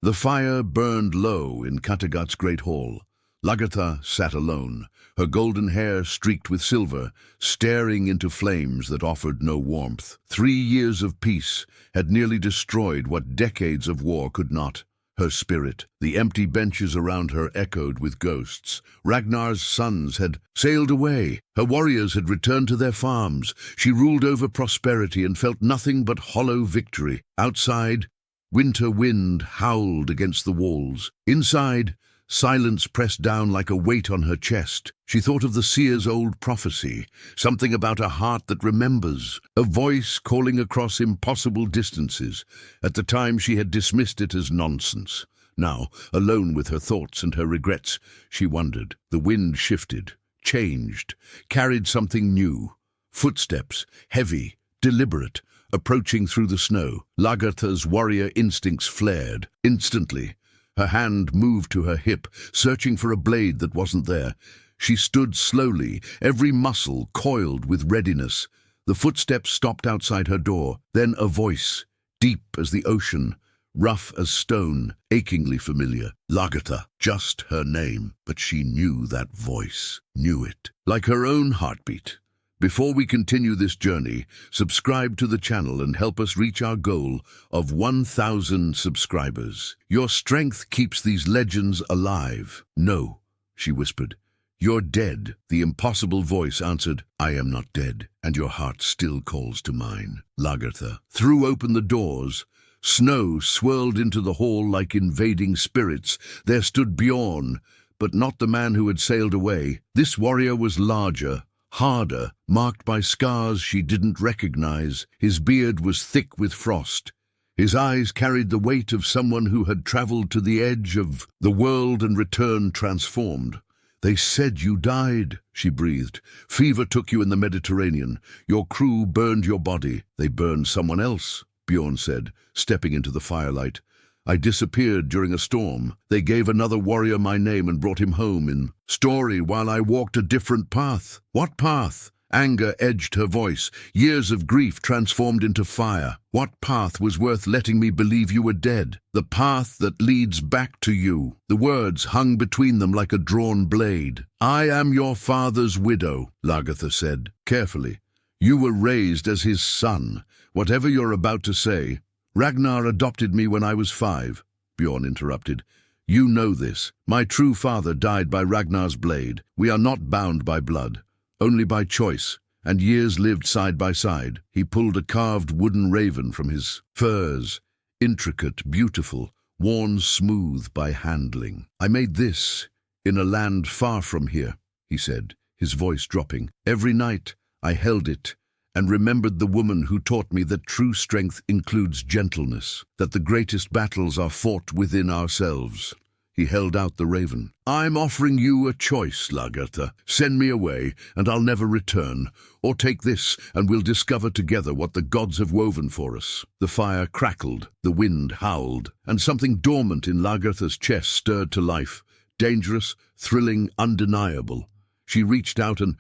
The fire burned low in Kattegat's great hall. Lagertha sat alone, her golden hair streaked with silver, staring into flames that offered no warmth. 3 years of peace had nearly destroyed what decades of war could not. Her spirit, the empty benches around her echoed with ghosts. Ragnar's sons had sailed away. Her warriors had returned to their farms. She ruled over prosperity and felt nothing but hollow victory. Outside, winter wind howled against the walls. Inside, silence pressed down like a weight on her chest. She thought of the seer's old prophecy, something about a heart that remembers, a voice calling across impossible distances. At the time she had dismissed it as nonsense. Now, alone with her thoughts and her regrets, she wondered. The wind shifted, changed, carried something new. Footsteps, heavy, deliberate, approaching through the snow. Lagertha's warrior instincts flared. Instantly, her hand moved to her hip, searching for a blade that wasn't there. She stood slowly, every muscle coiled with readiness. The footsteps stopped outside her door. Then a voice, deep as the ocean, rough as stone, achingly familiar. Lagertha, just her name, but she knew that voice, knew it, like her own heartbeat. Before we continue this journey, subscribe to the channel and help us reach our goal of 1,000 subscribers. Your strength keeps these legends alive. No, she whispered. You're dead. The impossible voice answered, I am not dead, and your heart still calls to mine. Lagertha threw open the doors. Snow swirled into the hall like invading spirits. There stood Bjorn, but not the man who had sailed away. This warrior was larger, harder, marked by scars she didn't recognize. His beard was thick with frost. His eyes carried the weight of someone who had traveled to the edge of the world and returned transformed. They said you died, she breathed. Fever took you in the Mediterranean. Your crew burned your body. They burned someone else, Bjorn said, stepping into the firelight. I disappeared during a storm. They gave another warrior my name and brought him home in story while I walked a different path. What path? Anger edged her voice. Years of grief transformed into fire. What path was worth letting me believe you were dead? The path that leads back to you. The words hung between them like a drawn blade. I am your father's widow, Lagertha said, carefully. You were raised as his son. Whatever you're about to say, Ragnar adopted me when I was 5, Bjorn interrupted. You know this. My true father died by Ragnar's blade. We are not bound by blood, only by choice, and years lived side by side. He pulled a carved wooden raven from his furs, intricate, beautiful, worn smooth by handling. I made this in a land far from here, he said, his voice dropping. Every night I held it and remembered the woman who taught me that true strength includes gentleness, that the greatest battles are fought within ourselves. He held out the raven. I'm offering you a choice, Lagertha. Send me away, and I'll never return. Or take this, and we'll discover together what the gods have woven for us. The fire crackled, the wind howled, and something dormant in Lagertha's chest stirred to life. Dangerous, thrilling, undeniable. She reached out and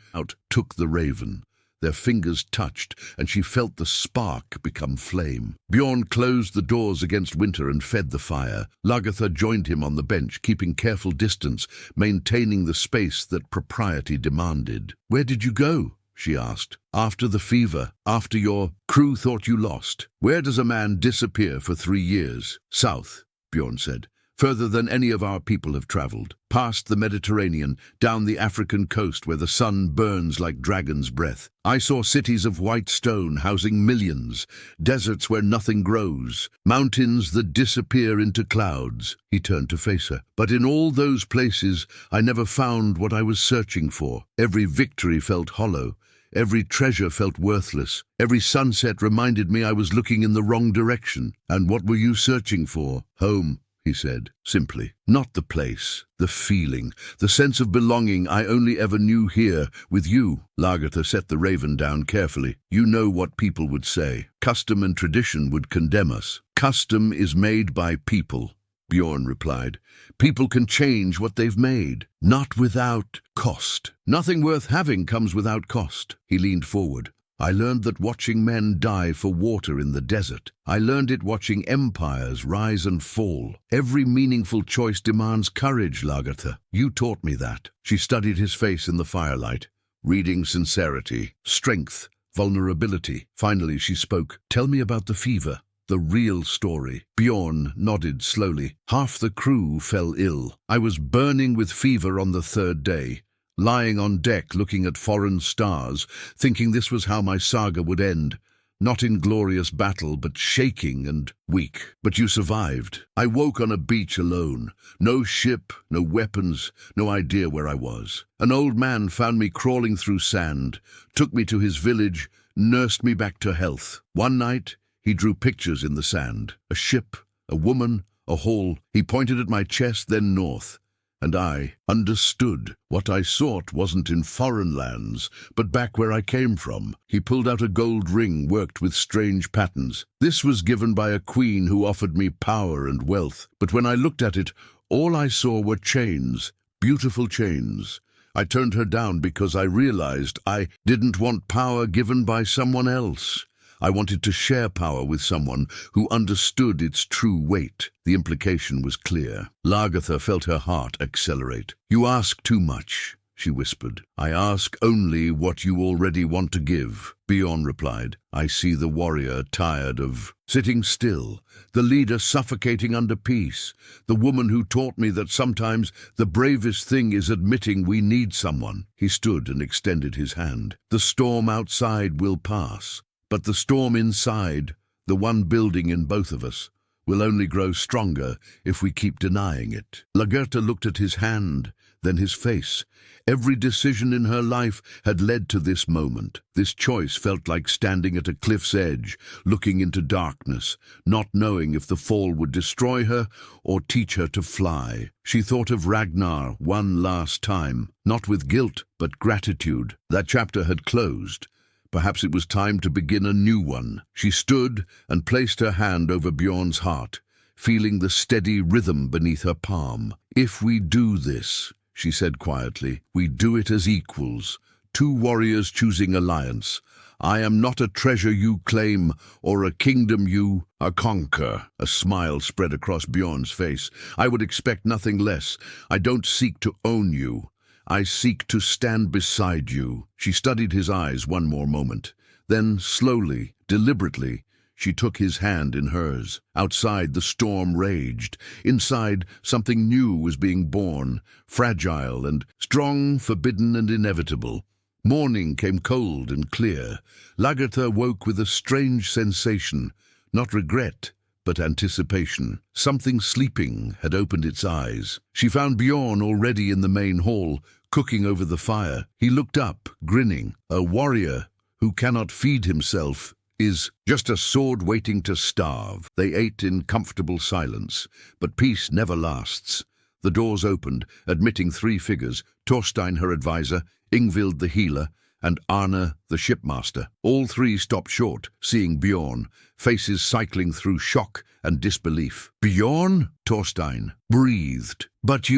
took the raven. Their fingers touched, and she felt the spark become flame. Bjorn closed the doors against winter and fed the fire. Lagertha joined him on the bench, keeping careful distance, maintaining the space that propriety demanded. Where did you go? She asked. After the fever, after your crew thought you lost. Where does a man disappear for 3 years? South, Bjorn said. Further than any of our people have traveled, past the Mediterranean, down the African coast where the sun burns like dragon's breath. I saw cities of white stone housing millions, deserts where nothing grows, mountains that disappear into clouds. He turned to face her. But in all those places, I never found what I was searching for. Every victory felt hollow. Every treasure felt worthless. Every sunset reminded me I was looking in the wrong direction. And what were you searching for? Home, he said, simply. Not the place, the feeling, the sense of belonging I only ever knew here, with you. Lagertha set the raven down carefully. You know what people would say. Custom and tradition would condemn us. Custom is made by people, Bjorn replied. People can change what they've made, not without cost. Nothing worth having comes without cost. He leaned forward. I learned that watching men die for water in the desert. I learned it watching empires rise and fall. Every meaningful choice demands courage, Lagertha. You taught me that. She studied his face in the firelight, reading sincerity, strength, vulnerability. Finally she spoke. Tell me about the fever. The real story. Bjorn nodded slowly. Half the crew fell ill. I was burning with fever on the third day, lying on deck looking at foreign stars, thinking this was how my saga would end. Not in glorious battle, but shaking and weak. But you survived. I woke on a beach alone. No ship, no weapons, no idea where I was. An old man found me crawling through sand, took me to his village, nursed me back to health. One night, he drew pictures in the sand. A ship, a woman, a hall. He pointed at my chest, then north. And I understood. What I sought wasn't in foreign lands, but back where I came from. He pulled out a gold ring worked with strange patterns. This was given by a queen who offered me power and wealth. But when I looked at it, all I saw were chains, beautiful chains. I turned her down because I realized I didn't want power given by someone else. I wanted to share power with someone who understood its true weight. The implication was clear. Lagertha felt her heart accelerate. You ask too much, she whispered. I ask only what you already want to give. Bjorn replied. I see the warrior tired of sitting still, the leader suffocating under peace, the woman who taught me that sometimes the bravest thing is admitting we need someone. He stood and extended his hand. The storm outside will pass. But the storm inside, the one building in both of us, will only grow stronger if we keep denying it. Lagertha looked at his hand, then his face. Every decision in her life had led to this moment. This choice felt like standing at a cliff's edge, looking into darkness, not knowing if the fall would destroy her or teach her to fly. She thought of Ragnar one last time, not with guilt, but gratitude. That chapter had closed. Perhaps it was time to begin a new one. She stood and placed her hand over Bjorn's heart, feeling the steady rhythm beneath her palm. If we do this, she said quietly, we do it as equals, two warriors choosing alliance. I am not a treasure you claim or a kingdom you conquer. A smile spread across Bjorn's face. I would expect nothing less. I don't seek to own you. I seek to stand beside you. She studied his eyes one more moment. Then, slowly, deliberately, she took his hand in hers. Outside, the storm raged. Inside, something new was being born, fragile and strong, forbidden and inevitable. Morning came cold and clear. Lagertha woke with a strange sensation, not regret, but anticipation. Something sleeping had opened its eyes. She found Bjorn already in the main hall, cooking over the fire. He looked up, grinning. A warrior who cannot feed himself is just a sword waiting to starve. They ate in comfortable silence, but peace never lasts. The doors opened, admitting three figures, Thorstein, her advisor, Ingvild the healer, and Arne the shipmaster. All three stopped short, seeing Bjorn, faces cycling through shock and disbelief. Bjorn? Thorstein breathed. But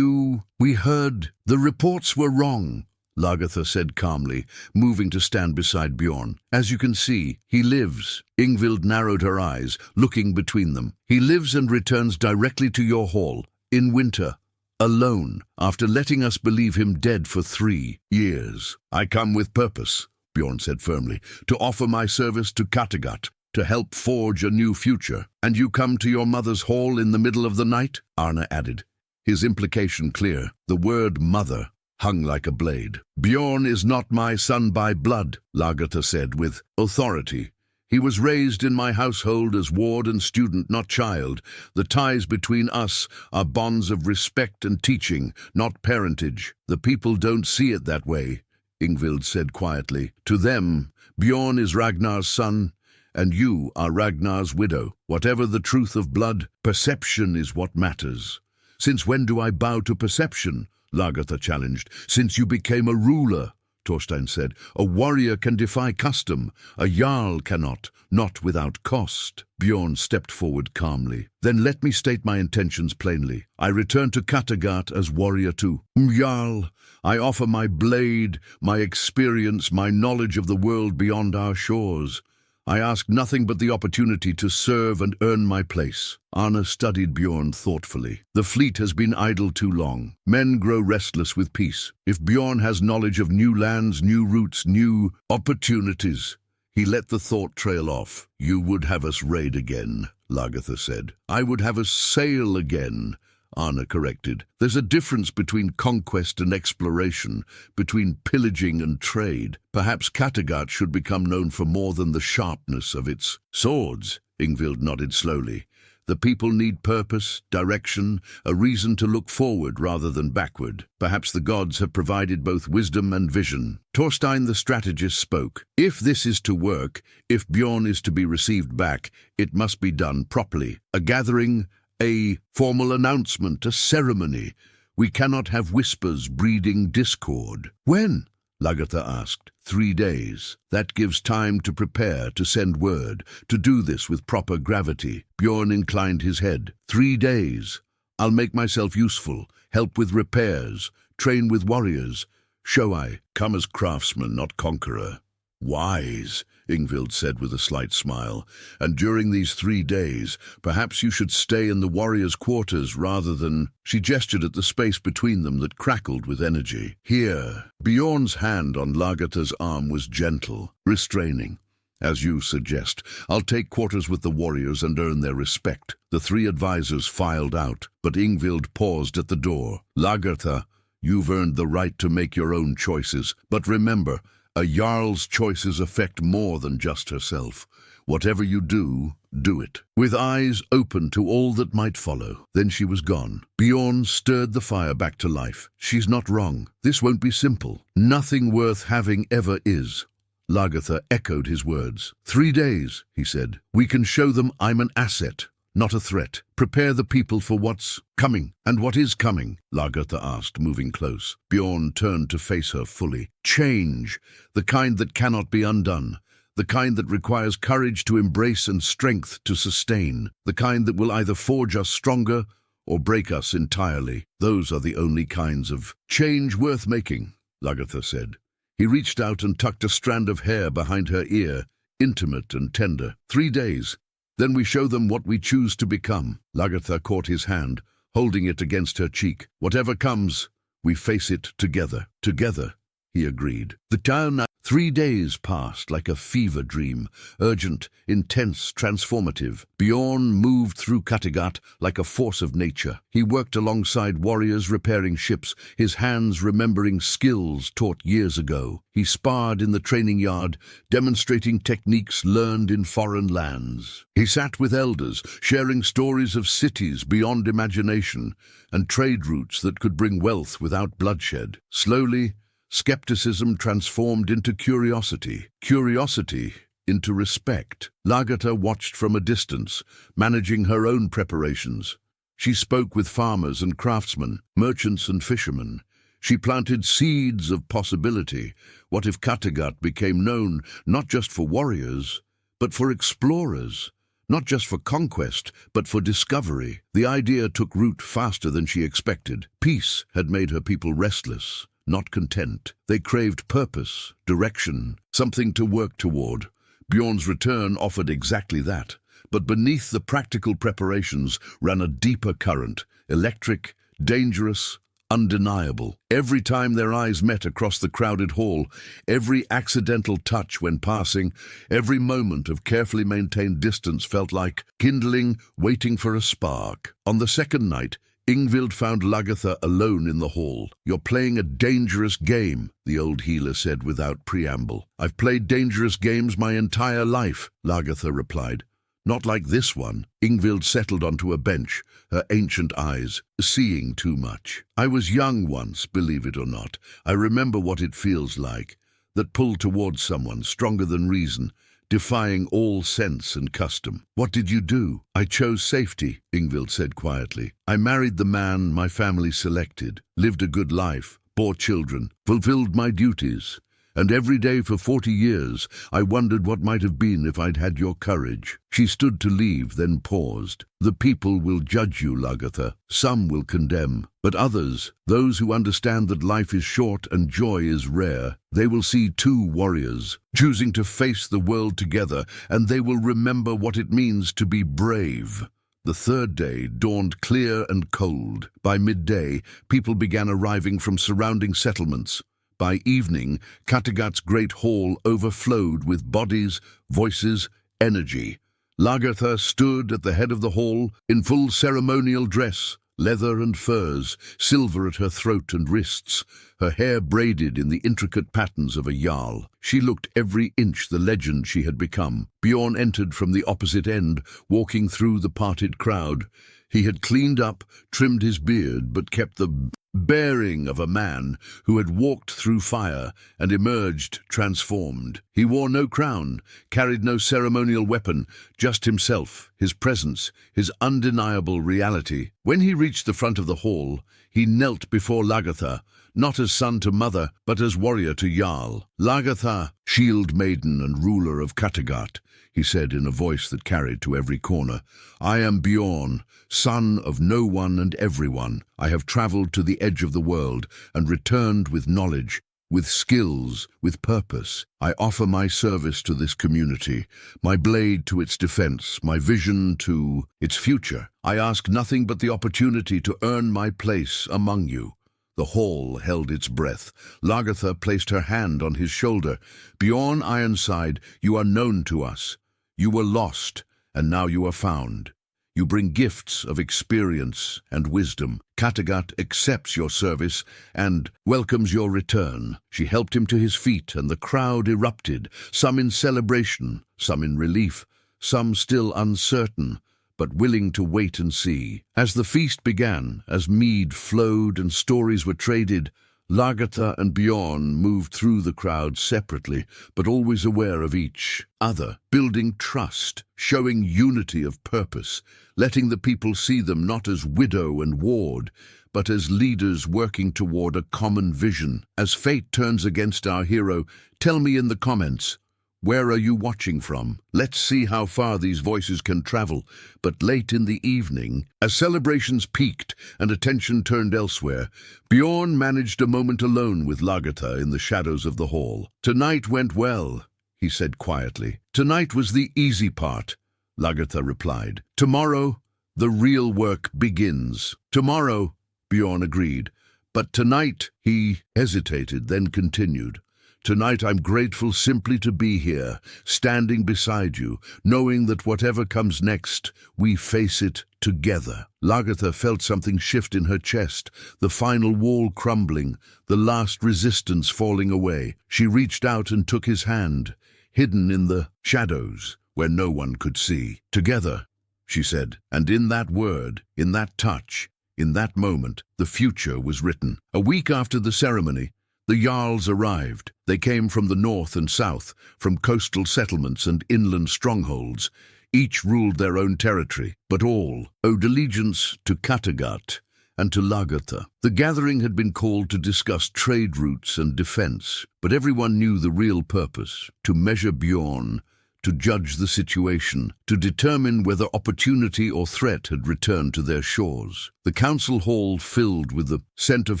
we heard. The reports were wrong, Lagertha said calmly, moving to stand beside Bjorn. As you can see, he lives. Ingvild narrowed her eyes, looking between them. He lives and returns directly to your hall, in winter. Alone, after letting us believe him dead for 3 years. I come with purpose, Bjorn said firmly, to offer my service to Kattegat, to help forge a new future. And you come to your mother's hall in the middle of the night? Arne added, his implication clear. The word mother hung like a blade. Bjorn is not my son by blood, Lagertha said with authority. He was raised in my household as ward and student, not child. The ties between us are bonds of respect and teaching, not parentage. The people don't see it that way, Ingvild said quietly. To them, Bjorn is Ragnar's son, and you are Ragnar's widow. Whatever the truth of blood, perception is what matters. Since when do I bow to perception? Lagertha challenged. Since you became a ruler, Thorstein said. A warrior can defy custom. A jarl cannot, not without cost. Bjorn stepped forward calmly. Then let me state my intentions plainly. I return to Kattegat as warrior too. Jarl, I offer my blade, my experience, my knowledge of the world beyond our shores. I ask nothing but the opportunity to serve and earn my place. Arne studied Bjorn thoughtfully. The fleet has been idle too long. Men grow restless with peace. If Bjorn has knowledge of new lands, new routes, new opportunities. He let the thought trail off. You would have us raid again, Lagertha said. I would have us sail again, Arne corrected. There's a difference between conquest and exploration, between pillaging and trade. Perhaps Kattegat should become known for more than the sharpness of its swords, Ingvild nodded slowly. The people need purpose, direction, a reason to look forward rather than backward. Perhaps the gods have provided both wisdom and vision. Thorstein the strategist spoke. If this is to work, if Bjorn is to be received back, it must be done properly. A gathering, a formal announcement, a ceremony. We cannot have whispers breeding discord. When? Lagertha asked. 3 days. That gives time to prepare, to send word, to do this with proper gravity. Bjorn inclined his head. 3 days. I'll make myself useful, help with repairs, train with warriors. Show I come as craftsman, not conqueror. Wise, Ingvild said with a slight smile. And during these 3 days, perhaps you should stay in the warriors' quarters rather than... She gestured at the space between them that crackled with energy. Here. Bjorn's hand on Lagertha's arm was gentle, restraining. As you suggest, I'll take quarters with the warriors and earn their respect. The 3 advisors filed out, but Ingvild paused at the door. Lagertha, you've earned the right to make your own choices, but remember, a jarl's choices affect more than just herself. Whatever you do, do it. With eyes open to all that might follow. Then she was gone. Bjorn stirred the fire back to life. She's not wrong. This won't be simple. Nothing worth having ever is. Lagertha echoed his words. 3 days, he said. We can show them I'm an asset, not a threat. Prepare the people for what's coming. And what is coming? Lagertha asked, moving close. Bjorn turned to face her fully. Change, the kind that cannot be undone. The kind that requires courage to embrace and strength to sustain. The kind that will either forge us stronger or break us entirely. Those are the only kinds of change worth making, Lagertha said. He reached out and tucked a strand of hair behind her ear, intimate and tender. 3 days. Then we show them what we choose to become. Lagertha caught his hand, holding it against her cheek. Whatever comes, we face it together. Together, he agreed. The town. 3 days passed like a fever dream, urgent, intense, transformative. Bjorn moved through Kattegat like a force of nature. He worked alongside warriors repairing ships, his hands remembering skills taught years ago. He sparred in the training yard, demonstrating techniques learned in foreign lands. He sat with elders, sharing stories of cities beyond imagination and trade routes that could bring wealth without bloodshed. Slowly, skepticism transformed into curiosity, curiosity into respect. Lagertha watched from a distance, managing her own preparations. She spoke with farmers and craftsmen, merchants and fishermen. She planted seeds of possibility. What if Kattegat became known not just for warriors, but for explorers? Not just for conquest, but for discovery. The idea took root faster than she expected. Peace had made her people restless, not content. They craved purpose, direction, something to work toward. Bjorn's return offered exactly that. But beneath the practical preparations ran a deeper current, electric, dangerous, undeniable. Every time their eyes met across the crowded hall, every accidental touch when passing, every moment of carefully maintained distance felt like kindling, waiting for a spark. On the second night, Ingvild found Lagertha alone in the hall. You're playing a dangerous game, the old healer said without preamble. I've played dangerous games my entire life, Lagertha replied. Not like this one. Ingvild settled onto a bench, her ancient eyes seeing too much. I was young once, believe it or not. I remember what it feels like. That pull towards someone stronger than reason, defying all sense and custom. What did you do? I chose safety, Ingvild said quietly. I married the man my family selected, lived a good life, bore children, fulfilled my duties. And every day for 40 years, I wondered what might have been if I'd had your courage. She stood to leave, then paused. The people will judge you, Lagertha. Some will condemn, but others, those who understand that life is short and joy is rare, they will see two warriors, choosing to face the world together, and they will remember what it means to be brave. The third day dawned clear and cold. By midday, people began arriving from surrounding settlements. By evening, Kattegat's great hall overflowed with bodies, voices, energy. Lagertha stood at the head of the hall in full ceremonial dress, leather and furs, silver at her throat and wrists, her hair braided in the intricate patterns of a jarl. She looked every inch the legend she had become. Bjorn entered from the opposite end, walking through the parted crowd. He had cleaned up, trimmed his beard, but kept the bearing of a man who had walked through fire and emerged transformed. He wore no crown, carried no ceremonial weapon, just himself, his presence, his undeniable reality. When he reached the front of the hall, he knelt before Lagertha, not as son to mother, but as warrior to jarl. Lagertha, shield maiden and ruler of Kattegat, he said in a voice that carried to every corner, I am Bjorn, son of no one and everyone. I have traveled to the edge of the world and returned with knowledge, with skills, with purpose. I offer my service to this community, my blade to its defense, my vision to its future. I ask nothing but the opportunity to earn my place among you. The hall held its breath. Lagertha placed her hand on his shoulder. Bjorn Ironside, you are known to us. You were lost, and now you are found. You bring gifts of experience and wisdom. Kattegat accepts your service and welcomes your return. She helped him to his feet, and the crowd erupted, some in celebration, some in relief, some still uncertain, but willing to wait and see. As the feast began, as mead flowed and stories were traded, Lagertha and Bjorn moved through the crowd separately, but always aware of each other, building trust, showing unity of purpose, letting the people see them not as widow and ward, but as leaders working toward a common vision. As fate turns against our hero, tell me in the comments, where are you watching from? Let's see how far these voices can travel. But late in the evening, as celebrations peaked and attention turned elsewhere, Bjorn managed a moment alone with Lagertha in the shadows of the hall. Tonight went well, he said quietly. Tonight was the easy part, Lagertha replied. Tomorrow, the real work begins. Tomorrow, Bjorn agreed. But tonight, he hesitated, then continued. Tonight I'm grateful simply to be here, standing beside you, knowing that whatever comes next, we face it together. Lagertha felt something shift in her chest, the final wall crumbling, the last resistance falling away. She reached out and took his hand, hidden in the shadows, where no one could see. Together, she said, and in that word, in that touch, in that moment, the future was written. A week after the ceremony, the Jarls arrived. They came from the north and south, from coastal settlements and inland strongholds. Each ruled their own territory, but all owed allegiance to Kattegat and to Lagertha. The gathering had been called to discuss trade routes and defense, but everyone knew the real purpose, to measure Bjorn, to judge the situation, to determine whether opportunity or threat had returned to their shores. The council hall filled with the scent of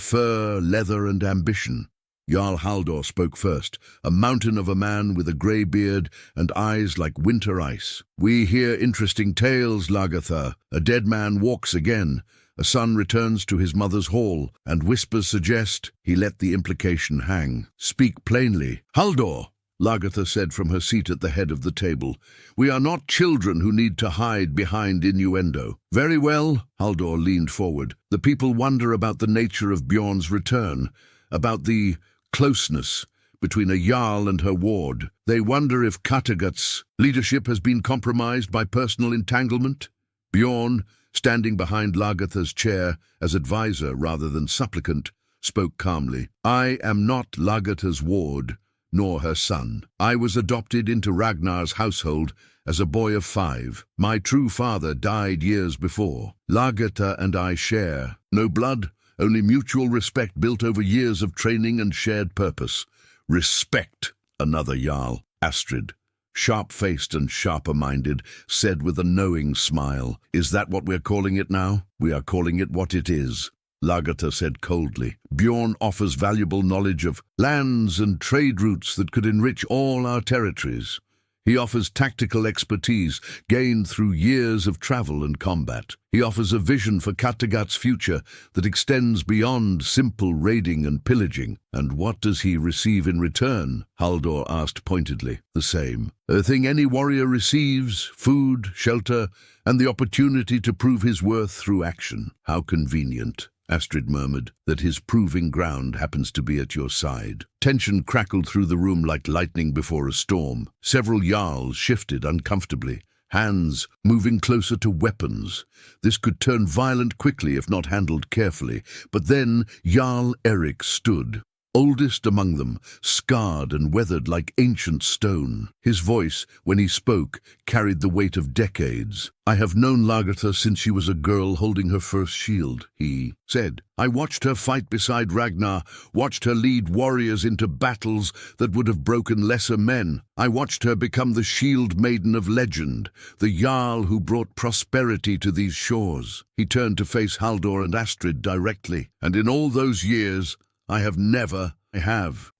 fur, leather, and ambition. Jarl Haldor spoke first, a mountain of a man with a grey beard and eyes like winter ice. We hear interesting tales, Lagertha. A dead man walks again. A son returns to his mother's hall, and whispers suggest he let the implication hang. Speak plainly. Haldor, Lagertha said from her seat at the head of the table. We are not children who need to hide behind innuendo. Very well, Haldor leaned forward. The people wonder about the nature of Bjorn's return, about the closeness between a jarl and her ward. They wonder if Kattegat's leadership has been compromised by personal entanglement. Bjorn, standing behind Lagertha's chair as advisor rather than supplicant, spoke calmly. I am not Lagertha's ward, nor her son. I was adopted into Ragnar's household as a boy of 5. My true father died years before. Lagertha and I share no blood, only mutual respect built over years of training and shared purpose. Respect, another Jarl, Astrid, sharp-faced and sharper-minded, said with a knowing smile. Is that what we're calling it now? We are calling it what it is, Lagertha said coldly. Bjorn offers valuable knowledge of lands and trade routes that could enrich all our territories. He offers tactical expertise gained through years of travel and combat. He offers a vision for Kattegat's future that extends beyond simple raiding and pillaging. And what does he receive in return? Haldor asked pointedly. The same. A thing any warrior receives: food, shelter, and the opportunity to prove his worth through action. How convenient, Astrid murmured, that his proving ground happens to be at your side. Tension crackled through the room like lightning before a storm. Several Jarls shifted uncomfortably, hands moving closer to weapons. This could turn violent quickly if not handled carefully. But then Jarl Erik stood, oldest among them, scarred and weathered like ancient stone. His voice, when he spoke, carried the weight of decades. I have known Lagertha since she was a girl holding her first shield, he said. I watched her fight beside Ragnar, watched her lead warriors into battles that would have broken lesser men. I watched her become the shield maiden of legend, the Jarl who brought prosperity to these shores. He turned to face Haldor and Astrid directly. And in all those years, I have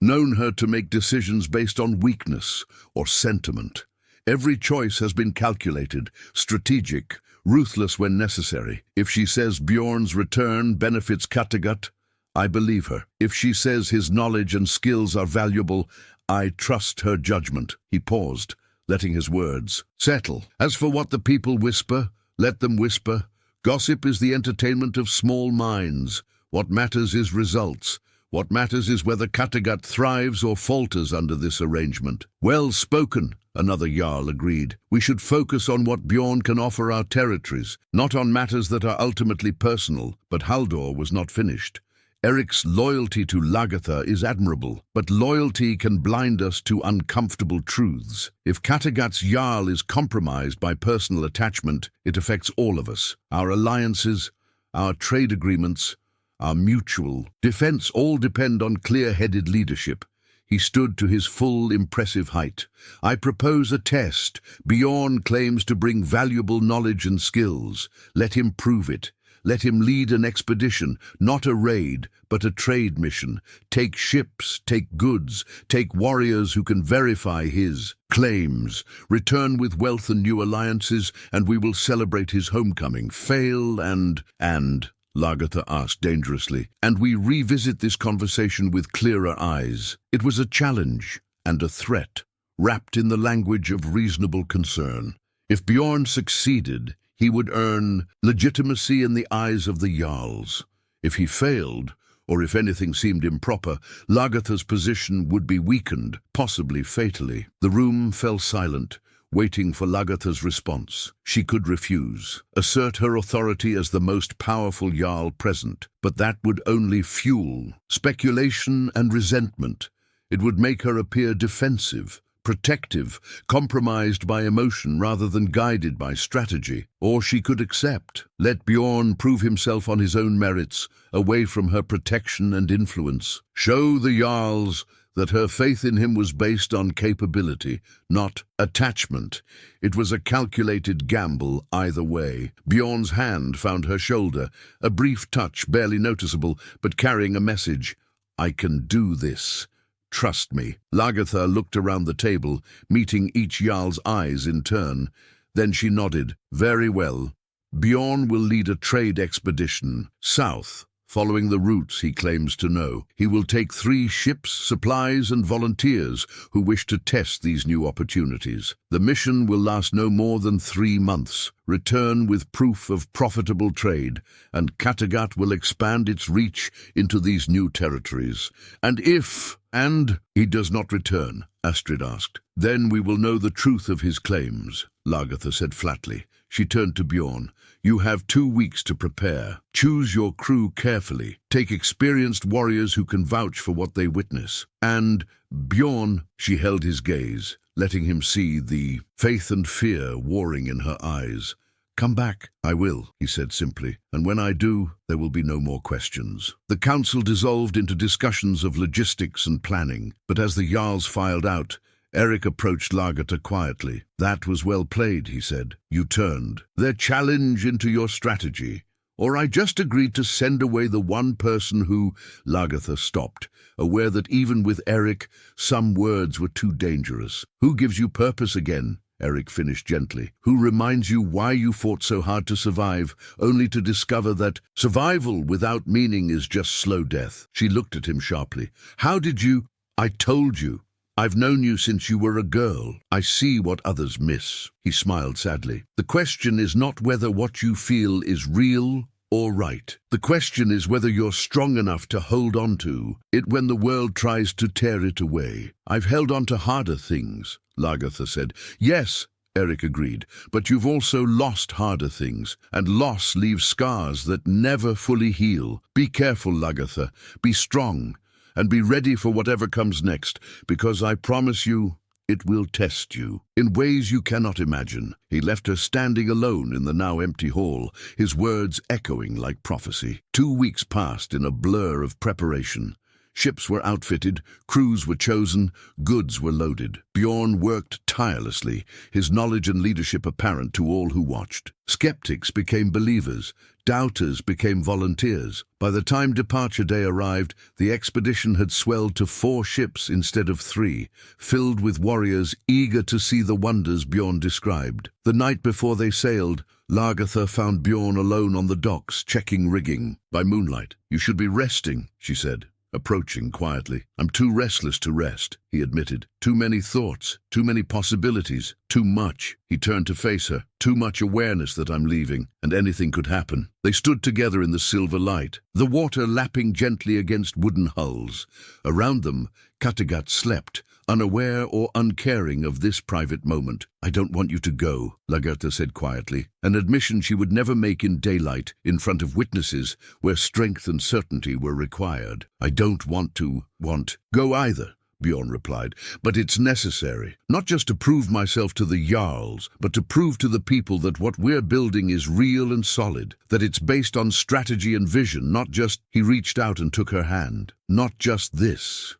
known her to make decisions based on weakness or sentiment. Every choice has been calculated, strategic, ruthless when necessary. If she says Bjorn's return benefits Kattegat, I believe her. If she says his knowledge and skills are valuable, I trust her judgment. He paused, letting his words settle. As for what the people whisper, let them whisper. Gossip is the entertainment of small minds. What matters is results. What matters is whether Kattegat thrives or falters under this arrangement. Well spoken, another Jarl agreed. We should focus on what Bjorn can offer our territories, not on matters that are ultimately personal. But Haldor was not finished. Erik's loyalty to Lagertha is admirable, but loyalty can blind us to uncomfortable truths. If Kattegat's Jarl is compromised by personal attachment, it affects all of us. Our alliances, our trade agreements, our mutual defense all depend on clear-headed leadership. He stood to his full, impressive height. I propose a test. Bjorn claims to bring valuable knowledge and skills. Let him prove it. Let him lead an expedition, not a raid, but a trade mission. Take ships, take goods, take warriors who can verify his claims. Return with wealth and new alliances, and we will celebrate his homecoming. Fail and Lagertha asked dangerously, and we revisit this conversation with clearer eyes. It was a challenge and a threat, wrapped in the language of reasonable concern. If Bjorn succeeded, he would earn legitimacy in the eyes of the Jarls. If he failed, or if anything seemed improper, Lagertha's position would be weakened, possibly fatally. The room fell silent, waiting for Lagertha's response. She could refuse, assert her authority as the most powerful Jarl present, but that would only fuel speculation and resentment. It would make her appear defensive, protective, compromised by emotion rather than guided by strategy. Or she could accept, let Bjorn prove himself on his own merits, away from her protection and influence. Show the Jarls that her faith in him was based on capability, not attachment. It was a calculated gamble either way. Bjorn's hand found her shoulder, a brief touch, barely noticeable, but carrying a message. I can do this. Trust me. Lagertha looked around the table, meeting each Jarl's eyes in turn. Then she nodded. Very well. Bjorn will lead a trade expedition south, following the routes he claims to know. He will take 3 ships, supplies, and volunteers who wish to test these new opportunities. The mission will last no more than 3 months. Return with proof of profitable trade, and Kattegat will expand its reach into these new territories. And if he does not return, Astrid asked, then we will know the truth of his claims, Lagertha said flatly. She turned to Bjorn. You have 2 weeks to prepare. Choose your crew carefully. Take experienced warriors who can vouch for what they witness. And, Bjorn, she held his gaze, letting him see the faith and fear warring in her eyes. Come back. I will, he said simply, and when I do, there will be no more questions. The council dissolved into discussions of logistics and planning, but as the Jarls filed out, Eric approached Lagertha quietly. That was well played, he said. You turned their challenge into your strategy. Or I just agreed to send away the one person who... Lagertha stopped, aware that even with Eric, some words were too dangerous. Who gives you purpose again? Eric finished gently. Who reminds you why you fought so hard to survive, only to discover that survival without meaning is just slow death? She looked at him sharply. How did you... I told you. I've known you since you were a girl. I see what others miss. He smiled sadly. The question is not whether what you feel is real or right. The question is whether you're strong enough to hold on to it when the world tries to tear it away. I've held on to harder things, Lagertha said. Yes, Eric agreed, but you've also lost harder things, and loss leaves scars that never fully heal. Be careful, Lagertha. Be strong. And be ready for whatever comes next, because I promise you, it will test you in ways you cannot imagine. He left her standing alone in the now empty hall, his words echoing like prophecy. 2 weeks passed in a blur of preparation. Ships were outfitted, crews were chosen, goods were loaded. Bjorn worked tirelessly, his knowledge and leadership apparent to all who watched. Skeptics became believers, doubters became volunteers. By the time departure day arrived, the expedition had swelled to 4 ships instead of 3, filled with warriors eager to see the wonders Bjorn described. The night before they sailed, Lagertha found Bjorn alone on the docks, checking rigging. By moonlight. You should be resting, she said, approaching quietly. I'm too restless to rest, he admitted. Too many thoughts, too many possibilities, too much. He turned to face her. Too much awareness that I'm leaving, and anything could happen. They stood together in the silver light, the water lapping gently against wooden hulls. Around them, Kattegat slept, unaware or uncaring of this private moment. I don't want you to go, Lagertha said quietly, an admission she would never make in daylight, in front of witnesses, where strength and certainty were required. I don't want to go either, Bjorn replied, but it's necessary, not just to prove myself to the Jarls, but to prove to the people that what we're building is real and solid, that it's based on strategy and vision, not just... He reached out and took her hand. Not just this,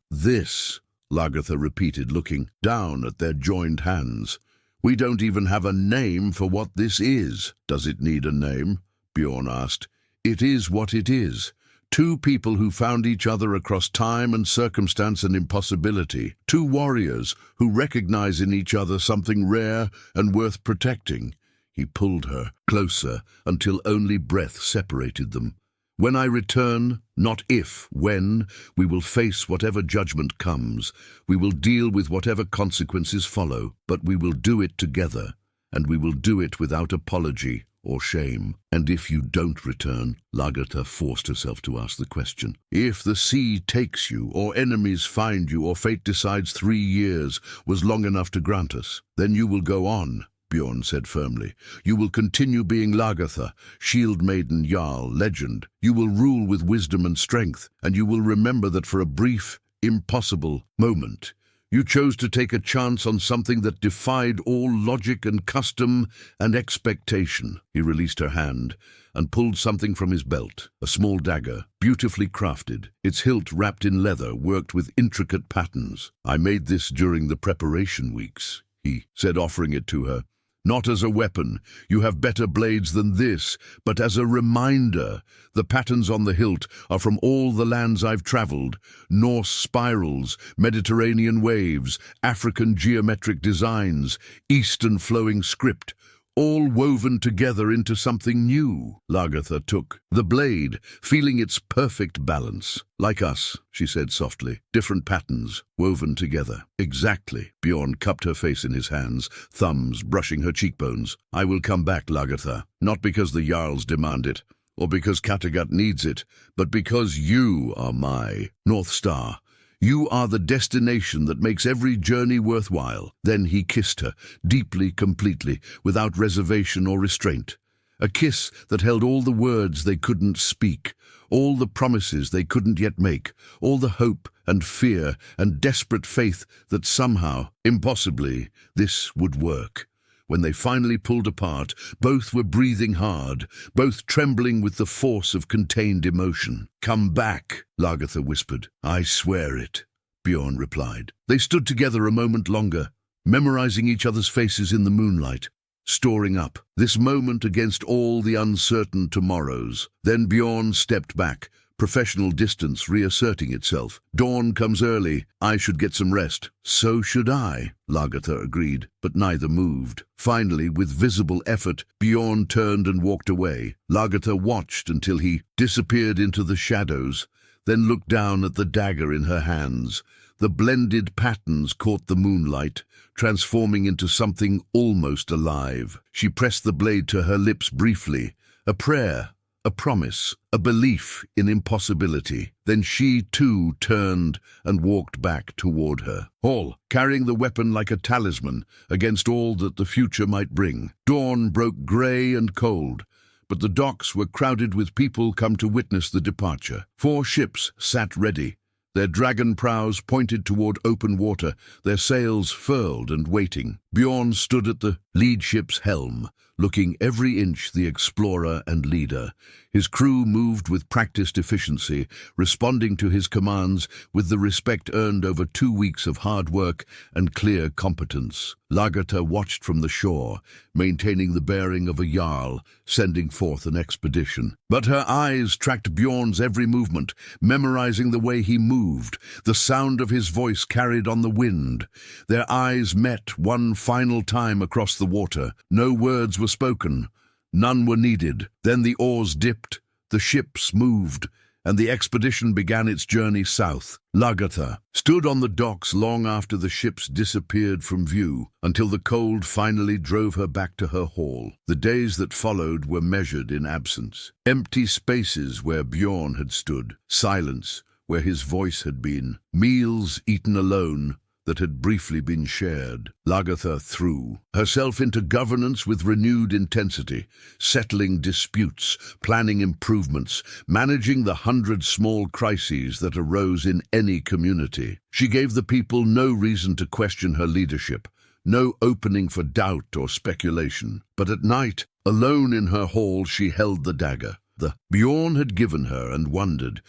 Lagertha repeated, looking down at their joined hands. We don't even have a name for what this is. Does it need a name? Bjorn asked. It is what it is. 2 people who found each other across time and circumstance and impossibility. 2 warriors who recognize in each other something rare and worth protecting. He pulled her closer until only breath separated them. When I return, not if, when, we will face whatever judgment comes. We will deal with whatever consequences follow, but we will do it together, and we will do it without apology or shame. And if you don't return, Lagertha forced herself to ask the question. If the sea takes you, or enemies find you, or fate decides 3 years was long enough to grant us, then you will go on, Bjorn said firmly. You will continue being Lagertha, shield maiden, jarl, legend. You will rule with wisdom and strength, and you will remember that for a brief, impossible moment, you chose to take a chance on something that defied all logic and custom and expectation. He released her hand and pulled something from his belt, a small dagger, beautifully crafted, its hilt wrapped in leather, worked with intricate patterns. I made this during the preparation weeks, he said, offering it to her. Not as a weapon, you have better blades than this, but as a reminder. The patterns on the hilt are from all the lands I've traveled. Norse spirals, Mediterranean waves, African geometric designs, Eastern flowing script, all woven together into something new. Lagertha took the blade, feeling its perfect balance. Like us, she said softly, different patterns, woven together. Exactly. Bjorn cupped her face in his hands, thumbs brushing her cheekbones. I will come back, Lagertha, not because the Jarls demand it, or because Kattegat needs it, but because you are my North Star. You are the destination that makes every journey worthwhile. Then he kissed her, deeply, completely, without reservation or restraint. A kiss that held all the words they couldn't speak, all the promises they couldn't yet make, all the hope and fear and desperate faith that somehow, impossibly, this would work. When they finally pulled apart, both were breathing hard, both trembling with the force of contained emotion. "Come back," Lagertha whispered. "I swear it," Bjorn replied. They stood together a moment longer, memorizing each other's faces in the moonlight, storing up this moment against all the uncertain tomorrows. Then Bjorn stepped back, professional distance reasserting itself. "Dawn comes early. I should get some rest." "So should I," Lagertha agreed, but neither moved. Finally, with visible effort, Bjorn turned and walked away. Lagertha watched until he disappeared into the shadows, then looked down at the dagger in her hands. The blended patterns caught the moonlight, transforming into something almost alive. She pressed the blade to her lips briefly, a prayer, a promise, a belief in impossibility. Then she, too, turned and walked back toward her hall, carrying the weapon like a talisman against all that the future might bring. Dawn broke grey and cold, but the docks were crowded with people come to witness the departure. 4 ships sat ready, their dragon prows pointed toward open water, their sails furled and waiting. Bjorn stood at the lead ship's helm, looking every inch the explorer and leader. His crew moved with practiced efficiency, responding to his commands with the respect earned over 2 weeks of hard work and clear competence. Lagertha watched from the shore, maintaining the bearing of a jarl, sending forth an expedition. But her eyes tracked Bjorn's every movement, memorizing the way he moved, the sound of his voice carried on the wind. Their eyes met one final time across the water. No words were spoken. None were needed. Then the oars dipped, the ships moved, and the expedition began its journey south. Lagertha stood on the docks long after the ships disappeared from view, until the cold finally drove her back to her hall. The days that followed were measured in absence. Empty spaces where Bjorn had stood, silence where his voice had been, meals eaten alone that had briefly been shared. Lagertha threw herself into governance with renewed intensity, settling disputes, planning improvements, managing the 100 small crises that arose in any community. She gave the people no reason to question her leadership, no opening for doubt or speculation. But at night, alone in her hall, she held the dagger. The Bjorn had given her and wondered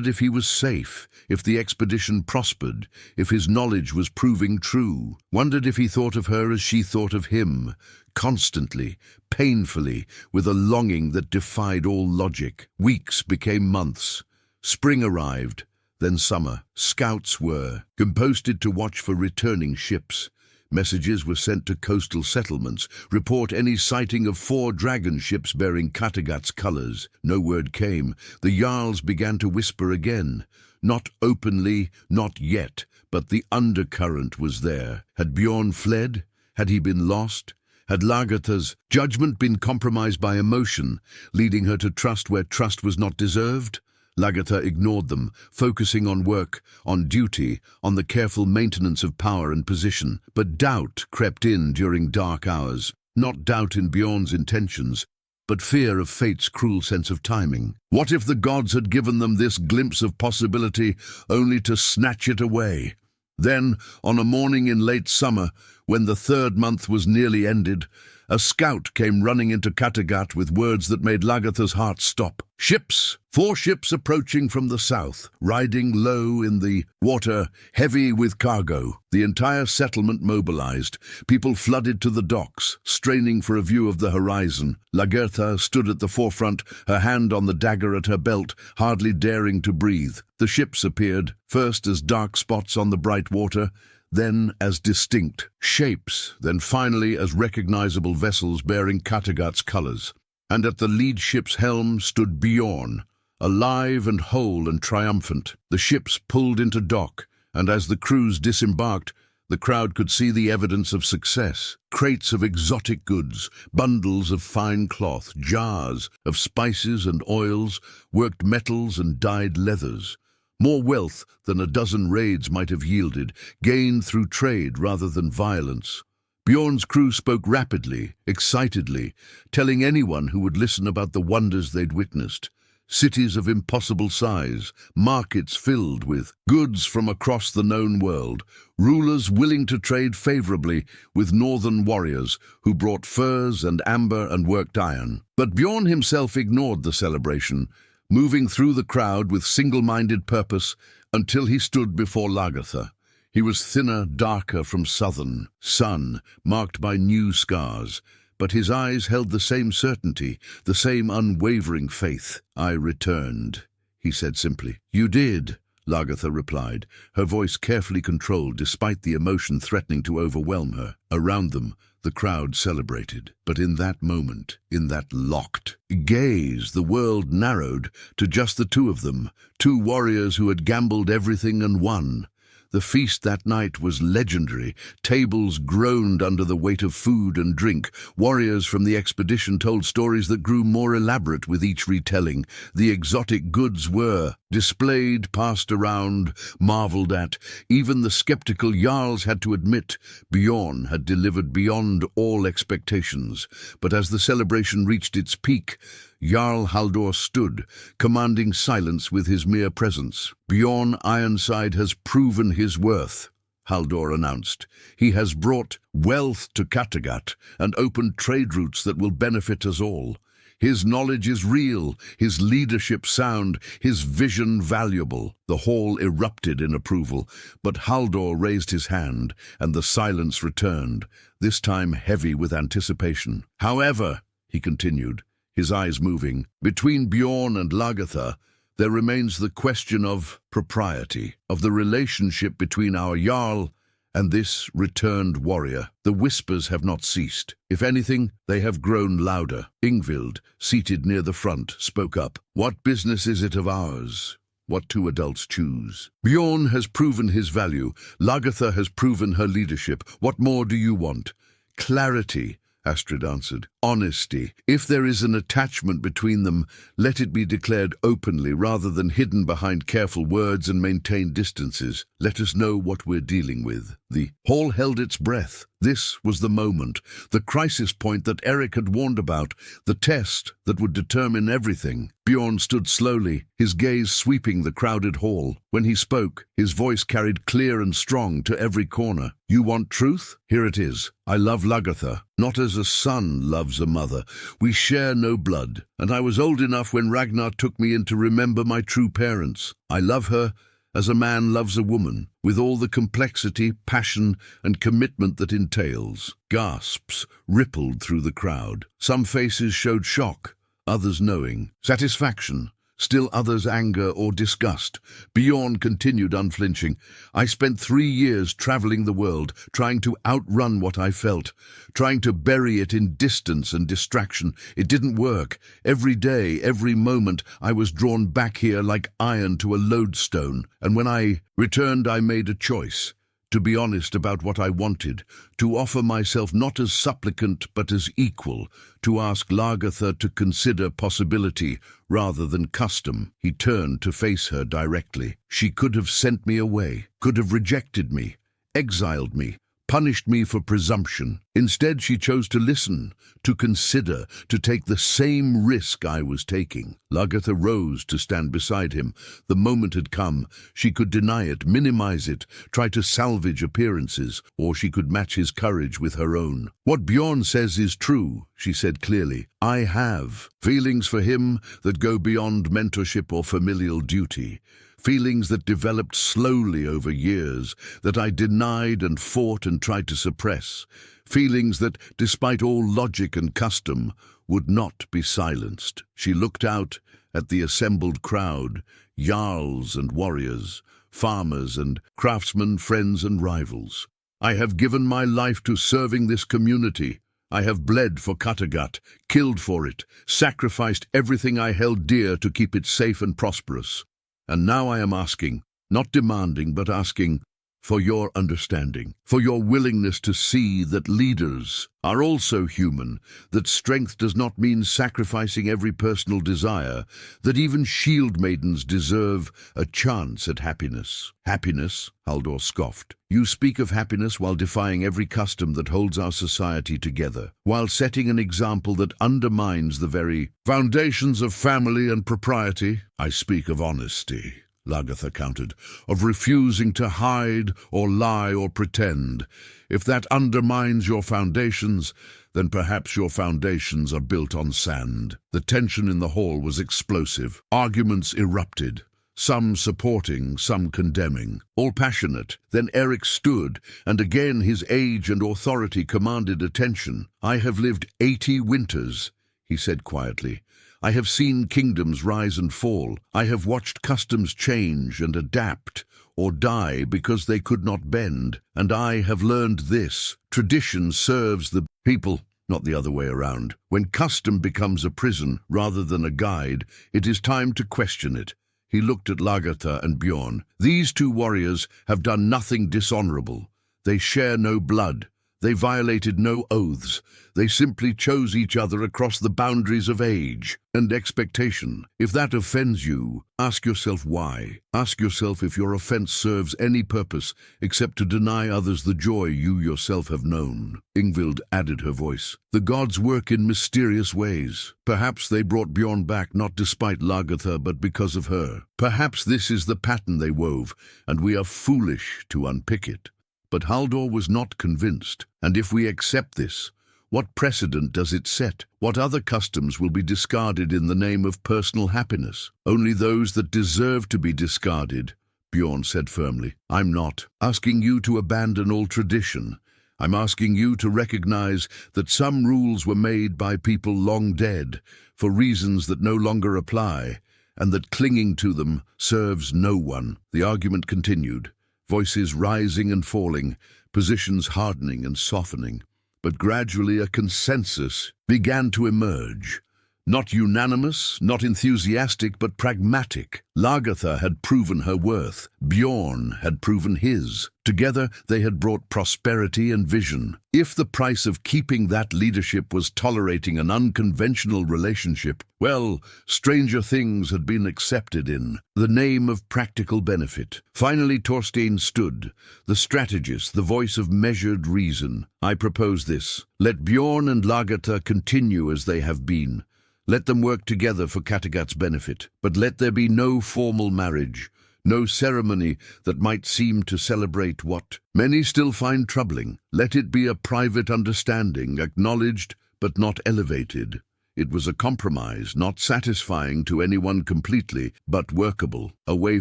if he was safe, if the expedition prospered, if his knowledge was proving true, wondered if he thought of her as she thought of him, constantly, painfully, with a longing that defied all logic. Weeks became months. Spring arrived, then summer. Scouts were posted to watch for returning ships. Messages were sent to coastal settlements, report any sighting of 4 dragon ships bearing Kattegat's colors. No word came. The jarls began to whisper again. Not openly, not yet, but the undercurrent was there. Had Bjorn fled? Had he been lost? Had Lagertha's judgment been compromised by emotion, leading her to trust where trust was not deserved? Lagertha ignored them, focusing on work, on duty, on the careful maintenance of power and position. But doubt crept in during dark hours. Not doubt in Bjorn's intentions, but fear of fate's cruel sense of timing. What if the gods had given them this glimpse of possibility only to snatch it away? Then, on a morning in late summer, when the 3rd month was nearly ended, a scout came running into Kattegat with words that made Lagertha's heart stop. Ships! 4 ships approaching from the south, riding low in the water, heavy with cargo. The entire settlement mobilized. People flooded to the docks, straining for a view of the horizon. Lagertha stood at the forefront, her hand on the dagger at her belt, hardly daring to breathe. The ships appeared, first as dark spots on the bright water, then as distinct shapes, then finally as recognizable vessels bearing Kattegat's colors. And at the lead ship's helm stood Bjorn, alive and whole and triumphant. The ships pulled into dock, and as the crews disembarked, the crowd could see the evidence of success. Crates of exotic goods, bundles of fine cloth, jars of spices and oils, worked metals and dyed leathers. More wealth than a dozen raids might have yielded, gained through trade rather than violence. Bjorn's crew spoke rapidly, excitedly, telling anyone who would listen about the wonders they'd witnessed. cities of impossible size, markets filled with goods from across the known world, rulers willing to trade favorably with northern warriors who brought furs and amber and worked iron. But Bjorn himself ignored the celebration, moving through the crowd with single-minded purpose until he stood before Lagertha. He was thinner, darker from southern sun, marked by new scars, but his eyes held the same certainty, the same unwavering faith. "I returned," he said simply. "You did," Lagertha replied, her voice carefully controlled despite the emotion threatening to overwhelm her. Around them, the crowd celebrated. But in that moment, in that locked gaze, the world narrowed to just the two of them, two warriors who had gambled everything and won. The feast that night was legendary. Tables groaned under the weight of food and drink. Warriors from the expedition told stories that grew more elaborate with each retelling. The exotic goods were displayed, passed around, marveled at. Even the skeptical Jarls had to admit Bjorn had delivered beyond all expectations. But as the celebration reached its peak, Jarl Haldor stood, commanding silence with his mere presence. "Bjorn Ironside has proven his worth," Haldor announced. "He has brought wealth to Kattegat and opened trade routes that will benefit us all. His knowledge is real, his leadership sound, his vision valuable." The hall erupted in approval, but Haldor raised his hand, and the silence returned, this time heavy with anticipation. "However," he continued, his eyes moving, "between Bjorn and Lagertha, there remains the question of propriety, of the relationship between our Jarl and this returned warrior. The whispers have not ceased. If anything, they have grown louder." Ingvild, seated near the front, spoke up. "What business is it of ours what two adults choose? Bjorn has proven his value. Lagertha has proven her leadership. What more do you want?" "Clarity," Astrid answered. "Honesty. If there is an attachment between them, let it be declared openly rather than hidden behind careful words and maintained distances. Let us know what we're dealing with." The hall held its breath. This was the moment, the crisis point that Eric had warned about, the test that would determine everything. Bjorn stood slowly, his gaze sweeping the crowded hall. When he spoke, his voice carried clear and strong to every corner. "You want truth? Here it is. I love Lagertha, not as a son loves a mother. We share no blood, and I was old enough when Ragnar took me in to remember my true parents. I love her as a man loves a woman, with all the complexity, passion, and commitment that entails." Gasps rippled through the crowd. Some faces showed shock, others knowing, satisfaction, still others anger or disgust. Bjorn continued unflinching. "I spent 3 years traveling the world, trying to outrun what I felt, trying to bury it in distance and distraction. It didn't work. Every day, every moment, I was drawn back here like iron to a lodestone. And when I returned, I made a choice. To be honest about what I wanted, to offer myself not as supplicant but as equal, to ask Lagertha to consider possibility rather than custom." He turned to face her directly. "She could have sent me away, could have rejected me, exiled me, punished me for presumption. Instead, she chose to listen, to consider, to take the same risk I was taking." Lagertha rose to stand beside him. The moment had come. She could deny it, minimize it, try to salvage appearances, or she could match his courage with her own. "What Bjorn says is true," she said clearly. "I have feelings for him that go beyond mentorship or familial duty. Feelings that developed slowly over years, that I denied and fought and tried to suppress. Feelings that, despite all logic and custom, would not be silenced." She looked out at the assembled crowd, jarls and warriors, farmers and craftsmen, friends and rivals. "I have given my life to serving this community. I have bled for Kattegat, killed for it, sacrificed everything I held dear to keep it safe and prosperous. And now I am asking, not demanding, but asking, for your understanding, for your willingness to see that leaders are also human, that strength does not mean sacrificing every personal desire, that even shield maidens deserve a chance at happiness. Happiness, Haldor scoffed. You speak of happiness while defying every custom that holds our society together, while setting an example that undermines the very foundations of family and propriety. I speak of honesty, Lagertha countered, of refusing to hide or lie or pretend. If that undermines your foundations, then perhaps your foundations are built on sand. The tension in the hall was explosive. Arguments erupted, some supporting, some condemning, all passionate. Then Eric stood, and again his age and authority commanded attention. I have lived 80 winters, he said quietly. I have seen kingdoms rise and fall. I have watched customs change and adapt or die because they could not bend. And I have learned this: tradition serves the people, not the other way around. When custom becomes a prison rather than a guide, it is time to question it. He looked at Lagertha and Bjorn. These two warriors have done nothing dishonorable. They share no blood. They violated no oaths. They simply chose each other across the boundaries of age and expectation. If that offends you, ask yourself why. Ask yourself if your offense serves any purpose except to deny others the joy you yourself have known. Ingvild added her voice. The gods work in mysterious ways. Perhaps they brought Bjorn back not despite Lagertha but because of her. Perhaps this is the pattern they wove, and we are foolish to unpick it. But Haldor was not convinced. And if we accept this, what precedent does it set? What other customs will be discarded in the name of personal happiness? Only those that deserve to be discarded, Bjorn said firmly. I'm not asking you to abandon all tradition. I'm asking you to recognize that some rules were made by people long dead for reasons that no longer apply, and that clinging to them serves no one. The argument continued. Voices rising and falling, positions hardening and softening. But gradually a consensus began to emerge. Not unanimous, not enthusiastic, but pragmatic. Lagertha had proven her worth. Bjorn had proven his. Together they had brought prosperity and vision. If the price of keeping that leadership was tolerating an unconventional relationship, well, stranger things had been accepted in the name of practical benefit. Finally Thorstein stood, the strategist, the voice of measured reason. I propose this. Let Bjorn and Lagertha continue as they have been. Let them work together for Kattegat's benefit, but let there be no formal marriage, no ceremony that might seem to celebrate what many still find troubling. Let it be a private understanding, acknowledged but not elevated. It was a compromise, not satisfying to anyone completely, but workable, a way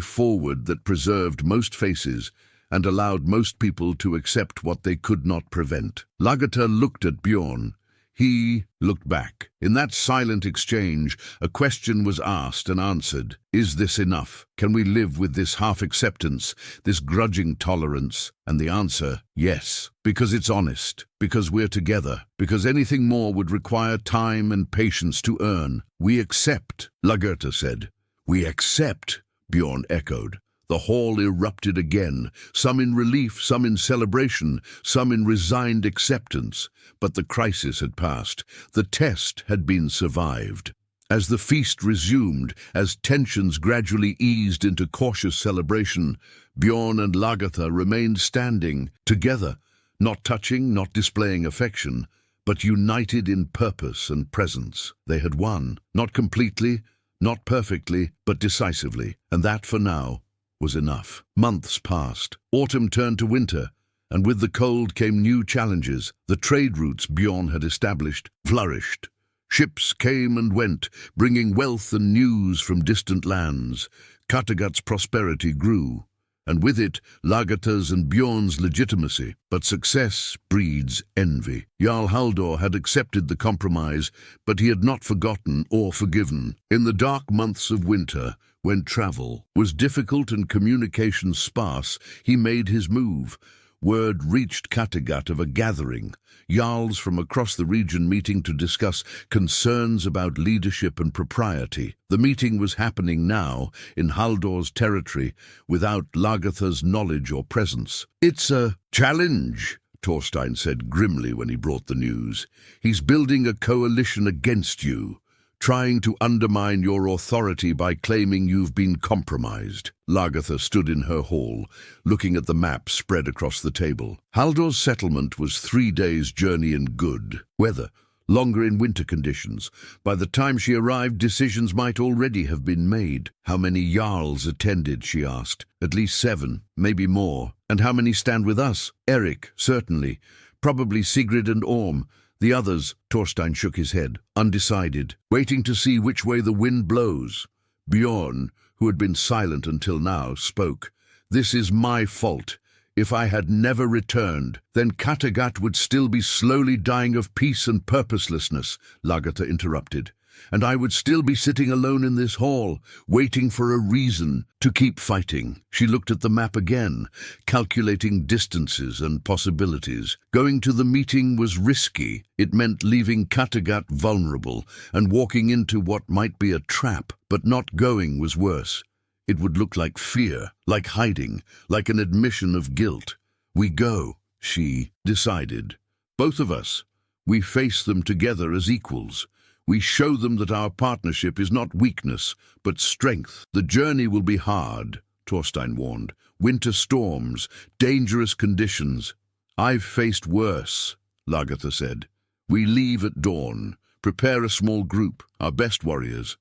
forward that preserved most faces and allowed most people to accept what they could not prevent. Lagertha looked at Bjorn. He looked back. In that silent exchange, a question was asked and answered. Is this enough? Can we live with this half-acceptance, this grudging tolerance? And the answer, yes. Because it's honest. Because we're together. Because anything more would require time and patience to earn. We accept, Lagertha said. We accept, Bjorn echoed. The hall erupted again, some in relief, some in celebration, some in resigned acceptance. But the crisis had passed. The test had been survived. As the feast resumed, as tensions gradually eased into cautious celebration, Bjorn and Lagertha remained standing, together, not touching, not displaying affection, but united in purpose and presence. They had won, not completely, not perfectly, but decisively, and that, for now, was enough. Months passed. Autumn turned to winter, and with the cold came new challenges. The trade routes Bjorn had established flourished. Ships came and went, bringing wealth and news from distant lands. Kattegat's prosperity grew, and with it Lagertha's and Bjorn's legitimacy. But success breeds envy. Jarl Haldor had accepted the compromise, but he had not forgotten or forgiven. In the dark months of winter, when travel was difficult and communication sparse, he made his move. word reached Kattegat of a gathering, jarls from across the region meeting to discuss concerns about leadership and propriety. The meeting was happening now in Haldor's territory without Lagertha's knowledge or presence. "It's a challenge," Thorstein said grimly when he brought the news. "He's building a coalition against you, trying to undermine your authority by claiming you've been compromised." Lagertha stood in her hall, looking at the map spread across the table. Haldor's settlement was 3 days' journey in good weather, longer in winter conditions. By the time she arrived, decisions might already have been made. "How many jarls attended?" she asked. "At least 7, maybe more." "And how many stand with us?" "Eric, certainly. Probably Sigrid and Orm. The others," Thorstein shook his head, undecided, waiting to see which way the wind blows. Bjorn, who had been silent until now, spoke. "This is my fault. If I had never returned, then Kattegat would still be slowly dying of peace and purposelessness," Lagertha interrupted. "And I would still be sitting alone in this hall, waiting for a reason to keep fighting." She looked at the map again, calculating distances and possibilities. Going to the meeting was risky. It meant leaving Kattegat vulnerable and walking into what might be a trap, but not going was worse. It would look like fear, like hiding, like an admission of guilt. "We go," she decided. "Both of us. We face them together as equals. We show them that our partnership is not weakness, but strength." "The journey will be hard," Thorstein warned. "Winter storms, dangerous conditions." "I've faced worse," Lagertha said. "We leave at dawn. Prepare a small group, our best warriors.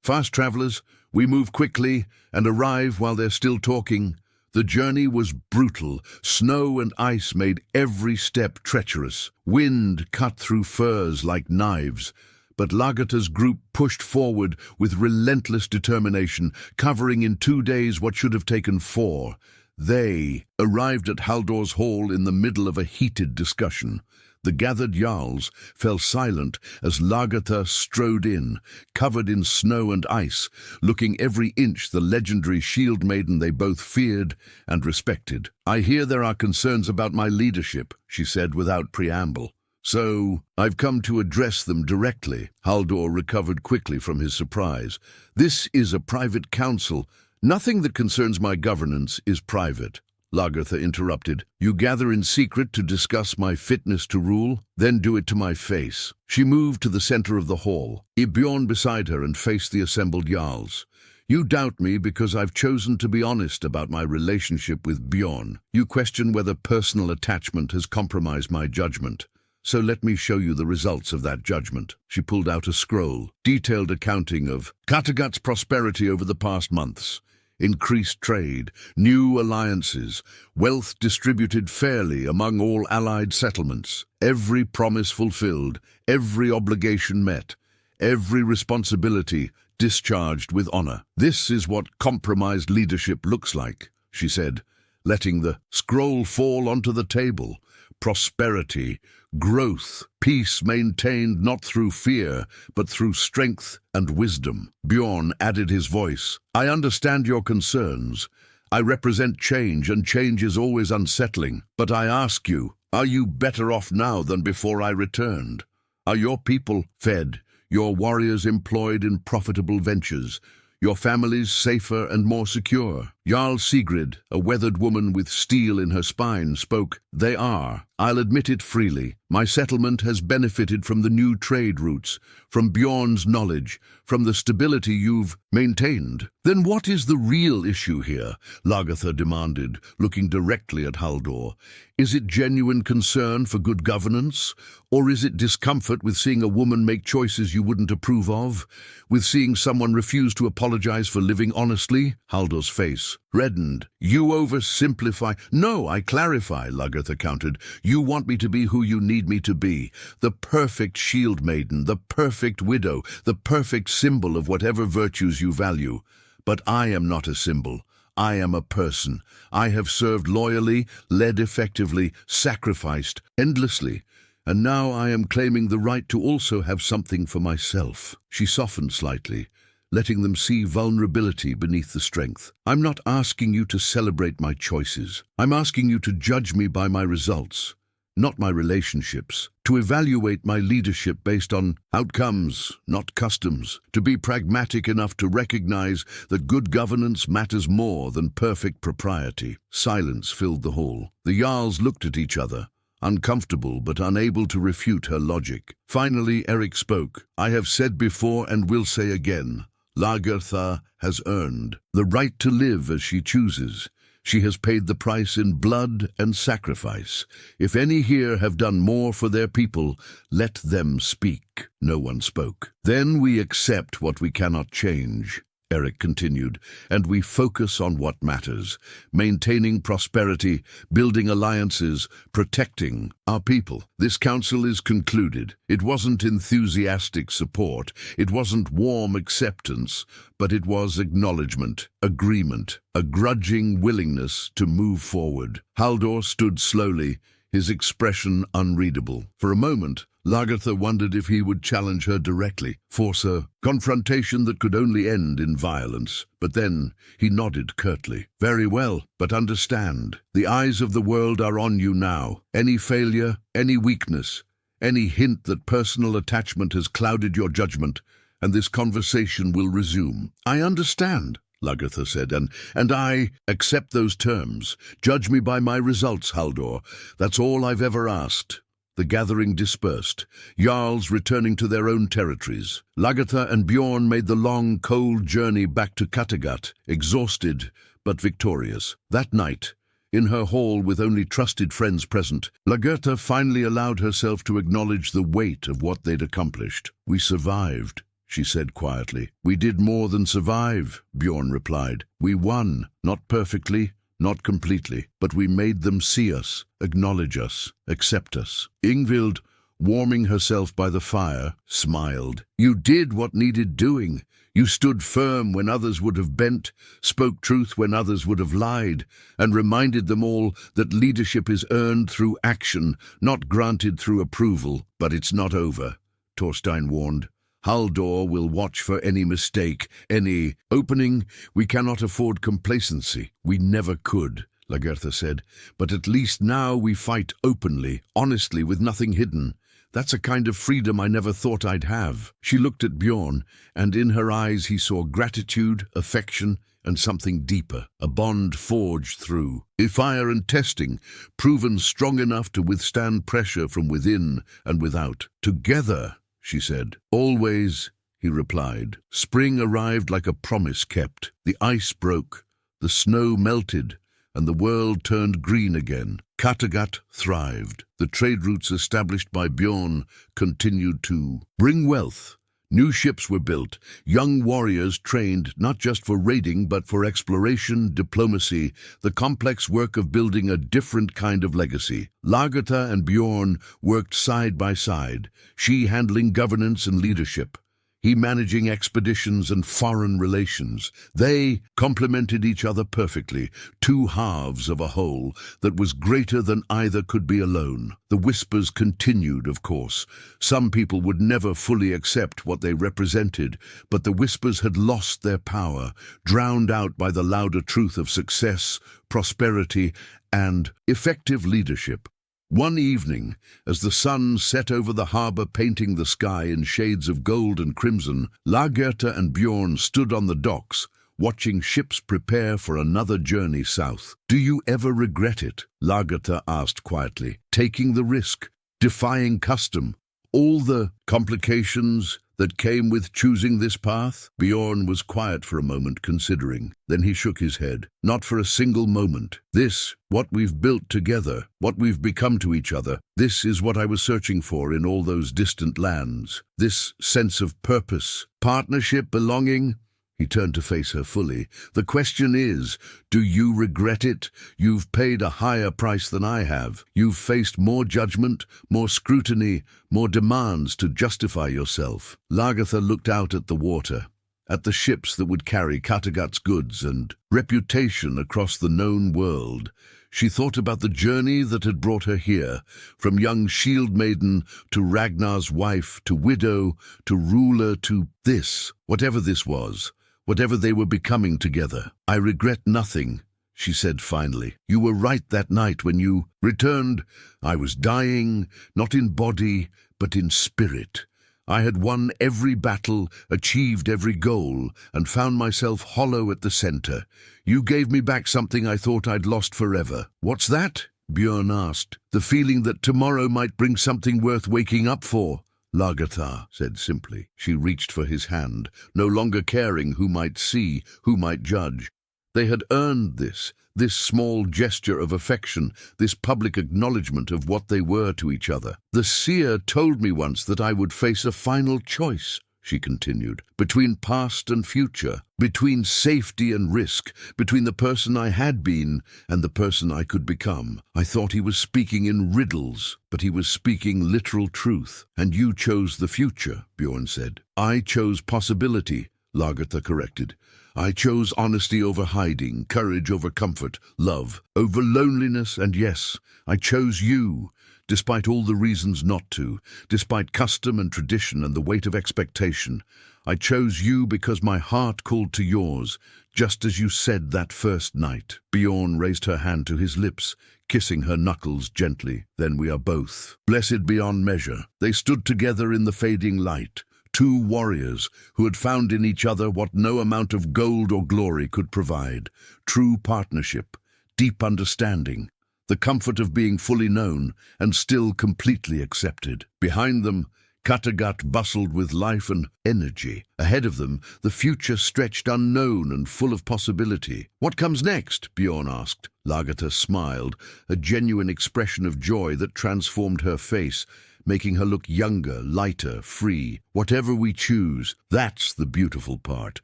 Fast travelers, we move quickly and arrive while they're still talking." The journey was brutal. Snow and ice made every step treacherous. Wind cut through furs like knives. But Lagertha's group pushed forward with relentless determination, covering in 2 days what should have taken 4. They arrived at Haldor's hall in the middle of a heated discussion. The gathered jarls fell silent as Lagertha strode in, covered in snow and ice, looking every inch the legendary shield maiden they both feared and respected. "I hear there are concerns about my leadership," she said without preamble. "So I've come to address them directly." Haldor recovered quickly from his surprise. "This is a private council. Nothing that concerns my governance is private." Lagertha interrupted. "You gather in secret to discuss my fitness to rule? Then do it to my face." She moved to the center of the hall, Bjorn beside her, and faced the assembled jarls. "You doubt me because I've chosen to be honest about my relationship with Bjorn. You question whether personal attachment has compromised my judgment. So let me show you the results of that judgment." She pulled out a scroll, detailed accounting of Kattegat's prosperity over the past months. Increased trade, new alliances, wealth distributed fairly among all allied settlements, every promise fulfilled, every obligation met, every responsibility discharged with honor. "This is what compromised leadership looks like," she said, letting the scroll fall onto the table. "Prosperity, growth, peace maintained not through fear, but through strength and wisdom." Bjorn added his voice. "I understand your concerns. I represent change, and change is always unsettling. But I ask you, are you better off now than before I returned? Are your people fed, your warriors employed in profitable ventures, your families safer and more secure?" Jarl Sigrid, a weathered woman with steel in her spine, spoke. "They are. I'll admit it freely. My settlement has benefited from the new trade routes, from Bjorn's knowledge, from the stability you've maintained." "Then what is the real issue here?" Lagertha demanded, looking directly at Haldor. "Is it genuine concern for good governance? Or is it discomfort with seeing a woman make choices you wouldn't approve of? With seeing someone refuse to apologize for living honestly?" Haldor's face reddened. "You oversimplify." "No, I clarify," Lagertha countered. "You want me to be who you need me to be. The perfect shield maiden, the perfect widow, the perfect symbol of whatever virtues you value. But I am not a symbol. I am a person. I have served loyally, led effectively, sacrificed endlessly. And now I am claiming the right to also have something for myself." She softened slightly. letting them see vulnerability beneath the strength. I'm not asking you to celebrate my choices. I'm asking you to judge me by my results, not my relationships, to evaluate my leadership based on outcomes, not customs, to be pragmatic enough to recognize that good governance matters more than perfect propriety. Silence filled the hall. The Jarls looked at each other, uncomfortable but unable to refute her logic. Finally, Eric spoke. I have said before and will say again, Lagertha has earned the right to live as she chooses. She has paid the price in blood and sacrifice. If any here have done more for their people, let them speak. No one spoke. Then we accept what we cannot change, Eric continued, and we focus on what matters, maintaining prosperity, building alliances, protecting our people. This council is concluded. It wasn't enthusiastic support, it wasn't warm acceptance, but it was acknowledgement, agreement, a grudging willingness to move forward. Haldor stood slowly, his expression unreadable. For a moment, Lagertha wondered if he would challenge her directly, force a confrontation that could only end in violence. But then he nodded curtly. Very well, but understand, the eyes of the world are on you now. Any failure, any weakness, any hint that personal attachment has clouded your judgment, and this conversation will resume. I understand, Lagertha said, and I accept those terms. Judge me by my results, Haldor. That's all I've ever asked. The gathering dispersed, Jarls returning to their own territories. Lagertha and Bjorn made the long, cold journey back to Kattegat, exhausted but victorious. That night, in her hall with only trusted friends present, Lagertha finally allowed herself to acknowledge the weight of what they'd accomplished. We survived, she said quietly. We did more than survive, Bjorn replied. We won, not perfectly, not completely, but we made them see us, acknowledge us, accept us. Ingvild, warming herself by the fire, smiled. You did what needed doing. You stood firm when others would have bent, spoke truth when others would have lied, and reminded them all that leadership is earned through action, not granted through approval. But it's not over, Thorstein warned. Haldor will watch for any mistake, any opening. We cannot afford complacency. We never could, Lagertha said. But at least now we fight openly, honestly, with nothing hidden. That's a kind of freedom I never thought I'd have. She looked at Bjorn, and in her eyes he saw gratitude, affection, and something deeper, a bond forged through fire and testing, proven strong enough to withstand pressure from within and without. Together, she said. Always, he replied. Spring arrived like a promise kept. The ice broke, the snow melted, and the world turned green again. Kattegat thrived. The trade routes established by Bjorn continued to bring wealth. New ships were built, young warriors trained not just for raiding but for exploration, diplomacy, the complex work of building a different kind of legacy. Lagertha and Bjorn worked side by side, she handling governance and leadership, he managing expeditions and foreign relations. They complemented each other perfectly, two halves of a whole that was greater than either could be alone. The whispers continued, of course. Some people would never fully accept what they represented, but the whispers had lost their power, drowned out by the louder truth of success, prosperity, and effective leadership. One evening, as the sun set over the harbour painting the sky in shades of gold and crimson, Lagertha and Bjorn stood on the docks, watching ships prepare for another journey south. Do you ever regret it? Lagertha asked quietly. Taking the risk, defying custom, all the complications that came with choosing this path? Bjorn was quiet for a moment, considering. Then he shook his head. Not for a single moment. This, what we've built together, what we've become to each other, this is what I was searching for in all those distant lands. This sense of purpose, partnership, belonging. He turned to face her fully. The question is, do you regret it? You've paid a higher price than I have. You've faced more judgment, more scrutiny, more demands to justify yourself. Lagertha looked out at the water, at the ships that would carry Kattegat's goods and reputation across the known world. She thought about the journey that had brought her here, from young shield maiden to Ragnar's wife, to widow, to ruler, to this, whatever this was, whatever they were becoming together. "I regret nothing," she said finally. "You were right that night when you returned. I was dying, not in body, but in spirit. I had won every battle, achieved every goal, and found myself hollow at the center. You gave me back something I thought I'd lost forever." "What's that?" Bjorn asked. "The feeling that tomorrow might bring something worth waking up for," Lagertha said simply. She reached for his hand, no longer caring who might see, who might judge. They had earned this small gesture of affection, this public acknowledgement of what they were to each other. "The seer told me once that I would face a final choice," she continued, "between past and future, between safety and risk, between the person I had been and the person I could become. I thought he was speaking in riddles, but he was speaking literal truth. And you chose the future," Bjorn said. "I chose possibility," Lagertha corrected. "I chose honesty over hiding, courage over comfort, love over loneliness, and yes, I chose you, despite all the reasons not to, despite custom and tradition and the weight of expectation. I chose you because my heart called to yours, just as you said that first night." Bjorn raised her hand to his lips, kissing her knuckles gently. "Then we are both blessed beyond measure." They stood together in the fading light, two warriors who had found in each other what no amount of gold or glory could provide: true partnership, deep understanding, the comfort of being fully known and still completely accepted. Behind them, Kattegat bustled with life and energy. Ahead of them, the future stretched unknown and full of possibility. "What comes next?" Bjorn asked. Lagertha smiled, a genuine expression of joy that transformed her face, making her look younger, lighter, free. "Whatever we choose, that's the beautiful part.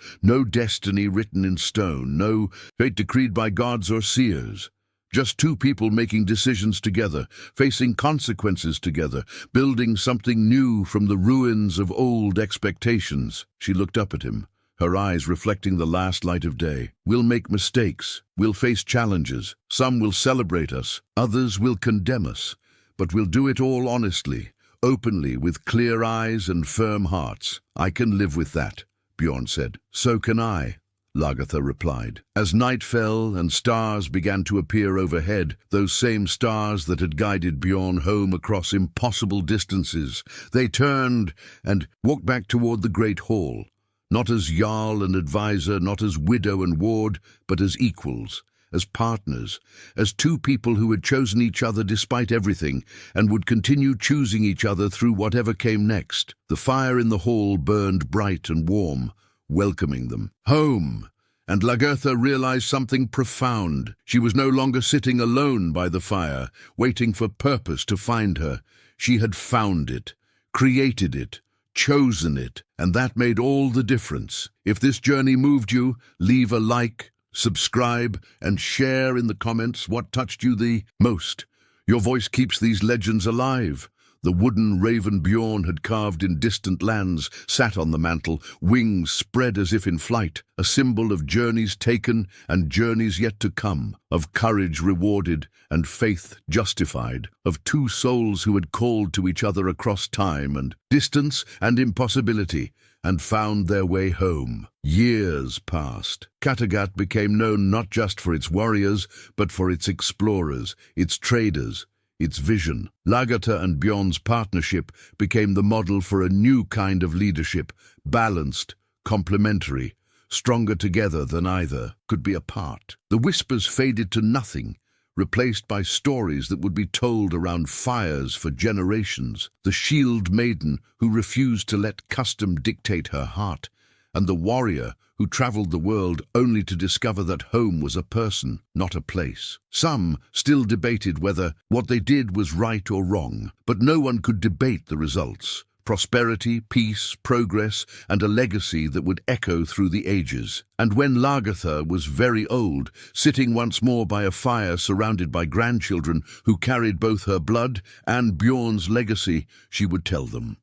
No destiny written in stone, no fate decreed by gods or seers. Just two people making decisions together, facing consequences together, building something new from the ruins of old expectations." She looked up at him, her eyes reflecting the last light of day. "We'll make mistakes, we'll face challenges. Some will celebrate us, others will condemn us. But we'll do it all honestly, openly, with clear eyes and firm hearts." "I can live with that," Bjorn said. "So can I," Lagertha replied. As night fell and stars began to appear overhead, those same stars that had guided Bjorn home across impossible distances, they turned and walked back toward the great hall, not as Jarl and advisor, not as widow and ward, but as equals, as partners, as two people who had chosen each other despite everything and would continue choosing each other through whatever came next. The fire in the hall burned bright and warm, welcoming them. Home! And Lagertha realized something profound. She was no longer sitting alone by the fire, waiting for purpose to find her. She had found it, created it, chosen it, and that made all the difference. If this journey moved you, leave a like, subscribe, and share in the comments what touched you the most. Your voice keeps these legends alive. The wooden raven Bjorn had carved in distant lands sat on the mantle, wings spread as if in flight, a symbol of journeys taken and journeys yet to come, of courage rewarded and faith justified, of two souls who had called to each other across time and distance and impossibility, and found their way home. Years passed. Kattegat became known not just for its warriors, but for its explorers, its traders, its vision. Lagertha and Bjorn's partnership became the model for a new kind of leadership, balanced, complementary, stronger together than either could be apart. The whispers faded to nothing, replaced by stories that would be told around fires for generations. The shield maiden who refused to let custom dictate her heart, and the warrior who traveled the world only to discover that home was a person, not a place. Some still debated whether what they did was right or wrong, but no one could debate the results. Prosperity, peace, progress, and a legacy that would echo through the ages. And when Lagertha was very old, sitting once more by a fire surrounded by grandchildren who carried both her blood and Bjorn's legacy, she would tell them,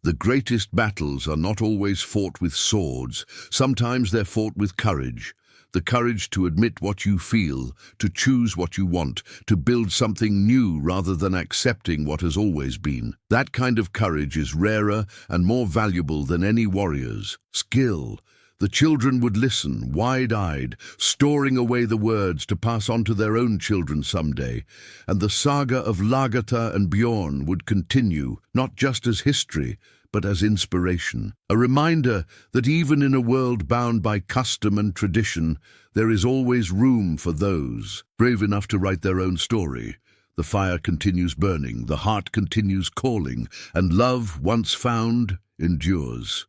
The greatest battles are not always fought with swords. Sometimes they're fought with courage. The courage to admit what you feel, to choose what you want, to build something new rather than accepting what has always been. That kind of courage is rarer and more valuable than any warrior's. Skill. The children would listen, wide-eyed, storing away the words to pass on to their own children someday. And the saga of Lagertha and Bjorn would continue, not just as history, but as inspiration. A reminder that even in a world bound by custom and tradition, there is always room for those brave enough to write their own story. The fire continues burning, the heart continues calling, and love, once found, endures.